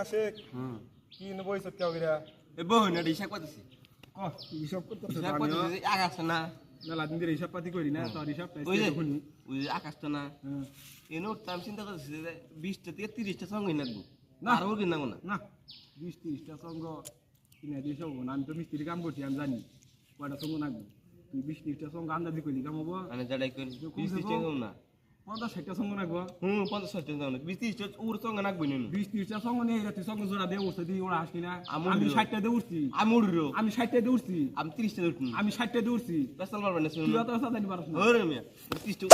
আসে কি নবই সত্যি গিরা এ বহু না হিসাব করতেছি ক হিসাব করতেছ হিসাব করতেছি আকাশ না মেলা দিন ধরে হিসাব পাতি করি না তোর হিসাব ওই যে শুনি ওই যে আকাশটা না এনো আমি চিন্তা করতেছি যে 20টা থেকে 30টা সঙ্গ নাকবো না। আর ওর কিনা না না 20-30টা সঙ্গ কিনে দিয়ে সব না আমি তো মিস্ত্রি কাম করছি আমি জানি কয়টা সঙ্গ নাকবো তুই 20-30টা সঙ্গ আন্দাজি করলি কাম হবো মানে যাই করি 20-30টা না 50-60টা সঙ্গ নাকবো 50-60টা না 20-30টা ওর সঙ্গ নাকবো নি 20-30টা সঙ্গ নিয়ে এরা তুই সঙ্গ জোড়া দিয়ে উঠছে দিয়ে ওরা আসি না আমি আমি 60টা দিয়ে উঠছি আমি উড়রো আমি 60টা দিয়ে উঠছি আমি 30টা উঠনি আমি 60টা দিয়ে উঠছি রাস্তা মারবেন না তুই অত সাদানি পারছ না ওরে মিয়া 30টা